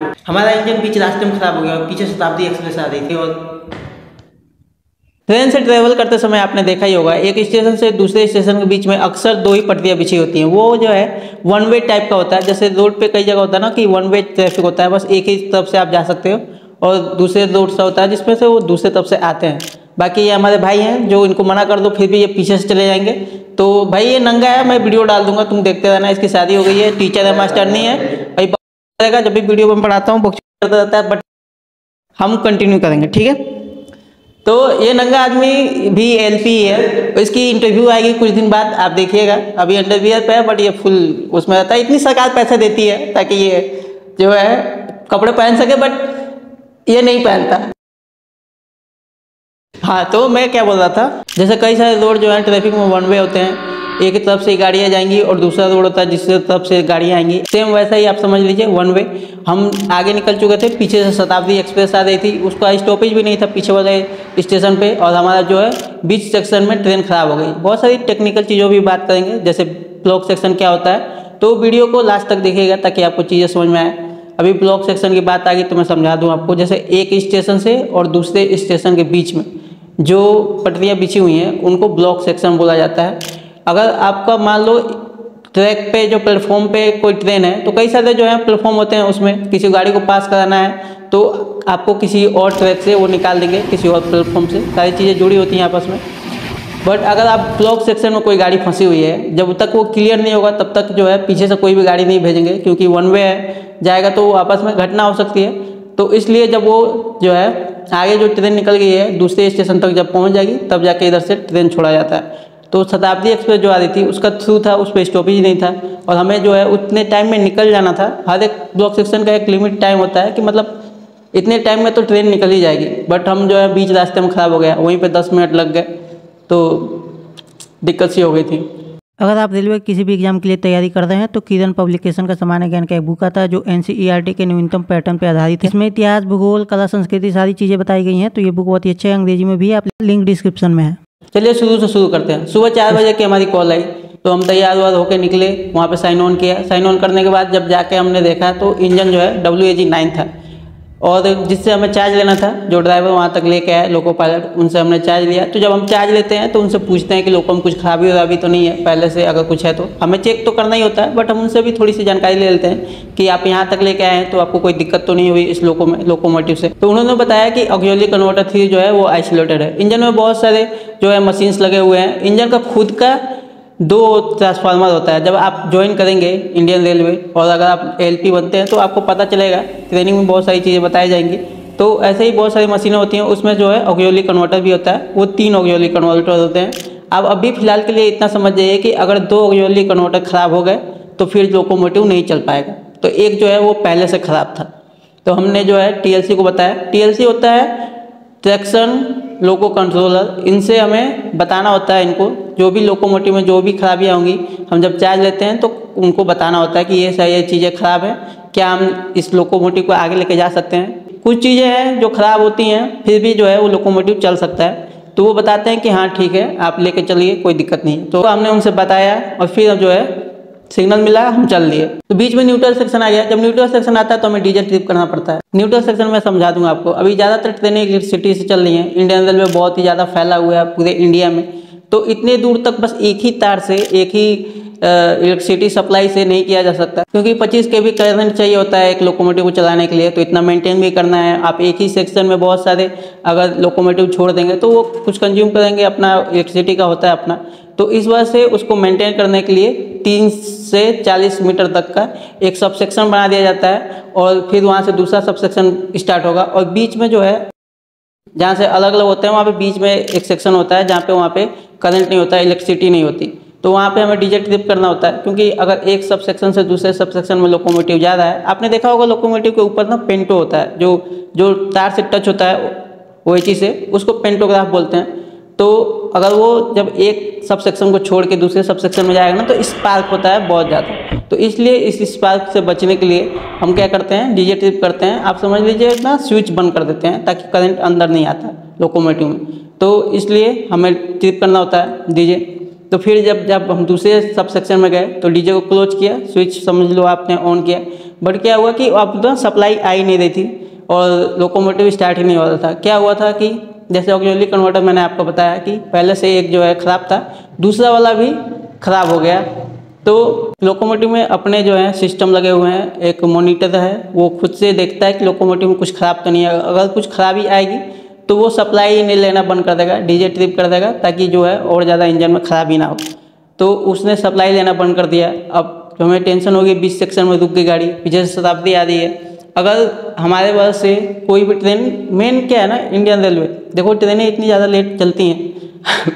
हमारा इंजन बीच रास्ते में खराब हो गया और पीछे शताब्दी एक्सप्रेस आ रही थी। और ट्रेन से ट्रेवल करते समय आपने देखा ही होगा, एक स्टेशन से दूसरे स्टेशन के बीच में अक्सर दो ही पटरियाँ बिछी होती हैं। वो जो है वन वे टाइप का होता है। जैसे रोड पे कई जगह होता है ना कि वन वे ट्रैफिक होता है, बस एक ही तरफ से आप जा सकते हो, और दूसरे रोड से होता है जिसमें से वो दूसरे तरफ से आते हैं। बाकी ये हमारे भाई हैं जो इनको मना कर दो फिर भी ये पीछे से चले जाएंगे। तो भाई ये नंगा है, मैं वीडियो डाल दूंगा, तुम देखते रहना। इसकी शादी हो गई है, टीचर है, मास्टर नहीं है भाई। जब भी वीडियो में पढ़ाता हूँ करता रहता है, बट हम कंटिन्यू करेंगे, ठीक है। तो ये नंगा आदमी भी एलपी है, इसकी इंटरव्यू आएगी कुछ दिन बाद, आप देखिएगा। अभी अंडरवियर पे है बट ये फुल उसमें रहता है। इतनी सरकार पैसे देती है ताकि ये जो है कपड़े पहन सके, बट ये नहीं पहनता। हाँ, तो मैं क्या बोल रहा था, जैसे कई सारे रोड जो है ट्रैफिक में वन वे होते हैं, एक ही तरफ से गाड़ियाँ जाएंगी और दूसरा रोड होता है जिससे तरफ से गाड़ियाँ आएंगी। सेम वैसा ही आप समझ लीजिए वन वे। हम आगे निकल चुके थे, पीछे से शताब्दी एक्सप्रेस आ रही थी, उसका स्टॉपेज भी नहीं था पीछे वाले स्टेशन पे, और हमारा जो है बीच सेक्शन में ट्रेन खराब हो गई। बहुत सारी टेक्निकल चीज़ों भी बात करेंगे, जैसे ब्लॉक सेक्शन क्या होता है। तो वीडियो को लास्ट तक देखिएगा ताकि आपको चीज़ें समझ में आए। अभी ब्लॉक सेक्शन की बात आ गई तो मैं समझा दूँ आपको। जैसे एक स्टेशन से और दूसरे स्टेशन के बीच में जो पटरियाँ बिछी हुई हैं उनको ब्लॉक सेक्शन बोला जाता है। अगर आपका मान लो ट्रैक पे जो प्लेटफॉर्म पे कोई ट्रेन है, तो कई सारे जो है प्लेटफॉर्म होते हैं, उसमें किसी गाड़ी को पास कराना है तो आपको किसी और ट्रैक से वो निकाल देंगे, किसी और प्लेटफॉर्म से। सारी चीज़ें जुड़ी होती हैं आपस में। बट अगर आप ब्लॉक सेक्शन में कोई गाड़ी फंसी हुई है, जब तक वो क्लियर नहीं होगा तब तक जो है पीछे से कोई भी गाड़ी नहीं भेजेंगे, क्योंकि वन वे है, जाएगा तो आपस में घटना हो सकती है। तो इसलिए जब वो जो है आगे जो ट्रेन निकल गई है दूसरे स्टेशन तक जब पहुंच जाएगी तब जाके इधर से ट्रेन छोड़ा जाता है। तो शताब्दी एक्सप्रेस जो आ रही थी उसका थ्रू था, उस पर स्टॉपेज नहीं था, और हमें जो है उतने टाइम में निकल जाना था। हर एक ब्लॉक सेक्शन का एक लिमिट टाइम होता है कि मतलब इतने टाइम में तो ट्रेन निकल ही जाएगी। बट हम जो है बीच रास्ते में ख़राब हो गया, वहीं पे 10 मिनट लग गए, तो दिक्कत सी हो गई थी। अगर आप रेलवे किसी भी एग्जाम के लिए तैयारी कर रहे हैं तो किरण पब्लिकेशन का सामान्य ज्ञान का एक बुक आता है जो एनसीईआरटी के न्यूनतम पैटर्न पर आधारित है। इसमें इतिहास, भूगोल, कला, संस्कृति सारी चीज़ें बताई गई हैं। तो ये बुक बहुत ही अच्छी है, अंग्रेजी में भी है, आप लिंक डिस्क्रिप्शन में है। चलिए शुरू से शुरू करते हैं। सुबह 4 बजे की हमारी कॉल आई, तो हम तैयार वार होकर निकले, वहाँ पे साइन ऑन किया। साइन ऑन करने के बाद जब जाके हमने देखा तो इंजन जो है WAG9 था, और जिससे हमें चार्ज लेना था, जो ड्राइवर वहाँ तक लेके आए लोको पायलट, उनसे हमने चार्ज लिया। तो जब हम चार्ज लेते हैं तो उनसे पूछते हैं कि लोको में कुछ खराबी वराबी तो नहीं है पहले से, अगर कुछ है तो हमें चेक तो करना ही होता है, बट हम उनसे भी थोड़ी सी जानकारी ले लेते हैं कि आप यहाँ तक लेके आए हैं तो आपको कोई दिक्कत तो नहीं हुई इस लोकोमोटिव से। तो उन्होंने बताया कि ऑक्सिलरी कन्वर्टर 3 जो है वो आइसोलेटेड है। इंजन में बहुत सारे जो है मशीन्स लगे हुए हैं। इंजन का खुद का 2 ट्रांसफार्मर होता है। जब आप ज्वाइन करेंगे इंडियन रेलवे और अगर आप LP बनते हैं तो आपको पता चलेगा, ट्रेनिंग में बहुत सारी चीज़ें बताई जाएंगी। तो ऐसे ही बहुत सारी मशीनें होती हैं, उसमें जो है ऑक्सिलरी कन्वर्टर भी होता है। वो 3 ऑक्सिलरी कन्वर्टर होते हैं। अब अभी फिलहाल के लिए इतना समझ जाइए कि अगर 2 ऑक्सिलरी कन्वर्टर खराब हो गए तो फिर लोकोमोटिव नहीं चल पाएगा। तो एक जो है वो पहले से ख़राब था, तो हमने जो है TLC को बताया। TLC होता है ट्रैक्शन लोको कंट्रोलर। इनसे हमें बताना होता है, इनको जो भी लोकोमोटिव में जो भी खराबियाँ होंगी हम जब चार्ज लेते हैं तो उनको बताना होता है कि ये चीज़ें ख़राब हैं, क्या हम इस लोकोमोटिव को आगे लेके जा सकते हैं। कुछ चीज़ें हैं जो ख़राब होती हैं फिर भी जो है वो लोकोमोटिव चल सकता है, तो वो बताते हैं कि हाँ ठीक है आप लेके चलिए, कोई दिक्कत नहीं। तो हमने उनसे बताया और फिर जो है सिग्नल मिला, हम चल लिए। तो बीच में न्यूट्रल सेक्शन आ गया। जब न्यूट्रल सेक्शन आता है तो हमें डीजल ट्रिप करना पड़ता है। न्यूट्रल सेक्शन में समझा दूंगा आपको। अभी ज़्यादातर ट्रेनें इलेक्ट्रिसिटी से चल रही हैं। इंडियन रेलवे बहुत ही ज़्यादा फैला हुआ है पूरे इंडिया में, तो इतने दूर तक बस एक ही तार से, एक ही इलेक्ट्रिसिटी सप्लाई से नहीं किया जा सकता, क्योंकि 25 kV करंट चाहिए होता है एक लोकोमोटिव को चलाने के लिए। तो इतना मेंटेन भी करना है। आप एक ही सेक्शन में बहुत सारे अगर लोकोमोटिव छोड़ देंगे तो वो कुछ कंज्यूम करेंगे, अपना इलेक्ट्रिसिटी का होता है अपना। तो इस वजह से उसको मेंटेन करने के लिए 30 से 40 मीटर तक का एक सब सेक्शन बना दिया जाता है, और फिर वहाँ से दूसरा सब सेक्शन स्टार्ट होगा। और बीच में जो है जहाँ से अलग अलग होते हैं वहाँ पे बीच में एक सेक्शन होता है जहाँ पे वहाँ पे करंट नहीं होता है, इलेक्ट्रिसिटी नहीं होती। तो वहाँ पे हमें डीजल ट्रिप करना होता है, क्योंकि अगर एक सब सेक्शन से दूसरे सब सेक्शन में लोकोमोटिव जा रहा है, आपने देखा होगा लोकोमोटिव के ऊपर ना पेंटो होता है, जो तार से टच होता है OHE से, उसको पेंटोग्राफ बोलते हैं। तो अगर वो जब एक सब सेक्शन को छोड़ के दूसरे सब सेक्शन में जाएगा ना तो स्पार्क होता है बहुत ज़्यादा। तो इसलिए इस स्पार्क से बचने के लिए हम क्या करते हैं, डीजे ट्रिप करते हैं। आप समझ लीजिए ना, स्विच बंद कर देते हैं ताकि करंट अंदर नहीं आता लोकोमोटिव में। तो इसलिए हमें ट्रिप करना होता है डीजे। तो फिर जब हम दूसरे सब सेक्शन में गए तो डीजे को क्लोज किया, स्विच समझ लो आपने ऑन किया, बट क्या हुआ कि अब तो सप्लाई आ ही नहीं रही थी और लोकोमोटिव स्टार्ट ही नहीं हो रहा था। क्या हुआ था कि जैसे ऑक्सिलरी कन्वर्टर मैंने आपको बताया कि पहले से एक जो है ख़राब था, दूसरा वाला भी ख़राब हो गया। तो लोकोमोटिव में अपने जो है सिस्टम लगे हुए हैं, एक मॉनिटर है, वो खुद से देखता है कि लोकोमोटिव में कुछ ख़राब तो नहीं है। अगर कुछ खराबी आएगी तो वो सप्लाई नहीं लेना बंद कर देगा, डीजे ट्रिप कर देगा, ताकि जो है और ज़्यादा इंजन में खराबी ना हो। तो उसने सप्लाई लेना बंद कर दिया। अब जो हमें टेंशन होगी, 20 सेक्शन में रुक गई गाड़ी, पीछे से शताब्दी आ रही है। अगर हमारे वजह से कोई भी ट्रेन, मेन क्या है ना, इंडियन रेलवे, देखो ट्रेनें इतनी ज़्यादा लेट चलती हैं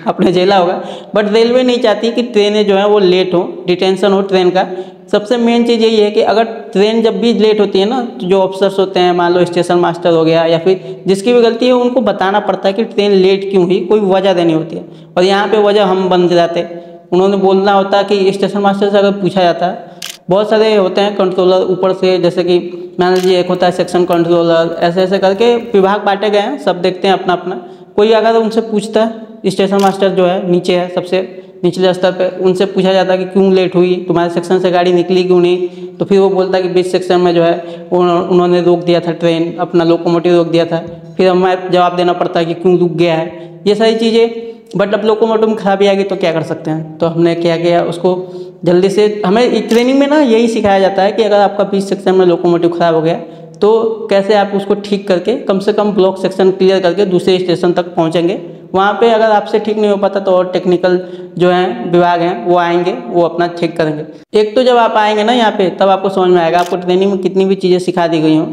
आपने झेला होगा, बट रेलवे नहीं चाहती कि ट्रेनें जो हैं वो लेट हो, डिटेंशन हो ट्रेन का। सबसे मेन चीज़ यही है कि अगर ट्रेन जब भी लेट होती है ना, तो जो ऑफिसर्स होते हैं, मान लो स्टेशन मास्टर हो गया या फिर जिसकी भी गलती है, उनको बताना पड़ता है कि ट्रेन लेट क्यों हुई, कोई वजह देनी होती है। और यहाँ पे वजह हम बन जाते, उन्होंने बोलना होता है कि स्टेशन मास्टर से अगर पूछा जाता है, बहुत सारे होते हैं कंट्रोलर ऊपर से, जैसे कि मान लीजिए एक होता है सेक्शन कंट्रोलर, ऐसे ऐसे करके विभाग बांटे गए हैं, सब देखते हैं अपना अपना। कोई अगर उनसे पूछता है, स्टेशन मास्टर जो है नीचे है सबसे निचले स्तर पे, उनसे पूछा जाता है कि क्यों लेट हुई, तुम्हारे सेक्शन से गाड़ी निकली क्यों नहीं, तो फिर वो बोलता है कि 20 सेक्शन में जो है उन्होंने रोक दिया था ट्रेन, अपना लोकोमोटिव रोक दिया था। फिर हमें जवाब देना पड़ता है कि क्यों रुक गया है, ये सारी चीज़ें। बट अब लोकोमोटिव में खराबी आ गई तो क्या कर सकते हैं, तो हमने क्या किया, उसको जल्दी से, हमें ट्रेनिंग में ना यही सिखाया जाता है कि अगर आपका 20 सेक्शन में लोकोमोटिव खराब हो गया तो कैसे आप उसको ठीक करके कम से कम ब्लॉक सेक्शन क्लियर करके दूसरे स्टेशन तक पहुंचेंगे। वहाँ पे अगर आपसे ठीक नहीं हो पाता तो और टेक्निकल जो है विभाग हैं वो आएंगे, वो अपना ठीक करेंगे। एक तो जब आप आएंगे ना यहाँ पे, तब आपको समझ में आएगा, आपको ट्रेनिंग में कितनी भी चीज़ें सिखा दी गई हों,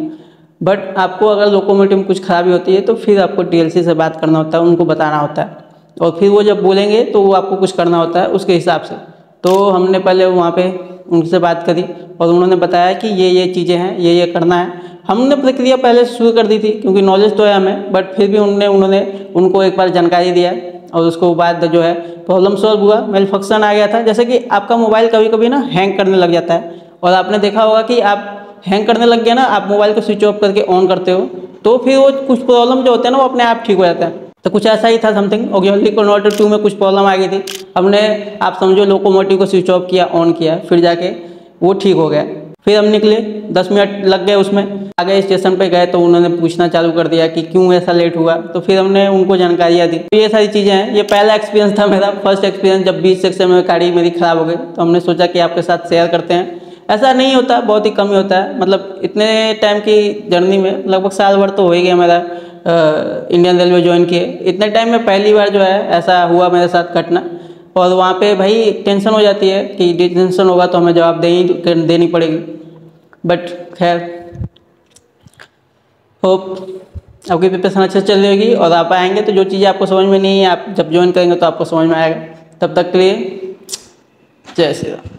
बट आपको अगर लोकोमोटिव में कुछ खराबी होती है तो फिर आपको टीएलसी से बात करना होता है, उनको बताना होता है, और फिर वो जब बोलेंगे तो वो आपको कुछ करना होता है उसके हिसाब से। तो हमने पहले वहाँ पे उनसे बात करी और उन्होंने बताया कि ये चीज़ें हैं, ये करना है। हमने प्रक्रिया पहले शुरू कर दी थी क्योंकि नॉलेज तो है हमें, बट फिर भी उन्होंने उनको एक बार जानकारी दिया और उसको बाद जो है प्रॉब्लम सॉल्व हुआ, मेल फंक्शन आ गया था। जैसे कि आपका मोबाइल कभी कभी ना हैंग करने लग जाता है, और आपने देखा होगा कि आप हैंग करने लग गया ना, आप मोबाइल को स्विच ऑफ करके ऑन करते हो तो फिर वो कुछ प्रॉब्लम जो होते हैं ना वो अपने आप ठीक हो जाता है। तो कुछ ऐसा ही था समथिंग। ऑक्सिलरी कन्वर्टर 2 में कुछ प्रॉब्लम आ गई थी, हमने, आप समझो, लोकोमोटिव को स्विच ऑफ किया, ऑन किया, फिर जाके वो ठीक हो गया। फिर हम निकले, 10 मिनट लग गए उसमें, आगे स्टेशन पे गए तो उन्होंने पूछना चालू कर दिया कि क्यों ऐसा लेट हुआ, तो फिर हमने उनको जानकारियाँ दी। तो ये सारी चीज़ें हैं। ये पहला एक्सपीरियंस था मेरा, फर्स्ट एक्सपीरियंस, जब 20 सेक्शन में गाड़ी मेरी ख़राब हो गई, तो हमने सोचा कि आपके साथ शेयर करते हैं। ऐसा नहीं होता, बहुत ही कम ही होता है, मतलब इतने टाइम की जर्नी में लगभग साल भर तो हो ही गया मेरा इंडियन रेलवे ज्वाइन किए। इतने टाइम में पहली बार जो है ऐसा हुआ मेरे साथ घटना, और वहाँ पे भाई टेंशन हो जाती है कि डिटेंशन होगा तो हमें जवाब देनी पड़ेगी। बट खैर, होप आपकी प्रिपरेशन अच्छे चल रही होगी और आप आएंगे तो जो चीज़ें आपको समझ में नहीं है, आप जब ज्वाइन करेंगे तो आपको समझ में आएगा। तब तक के लिए जय श्री राम।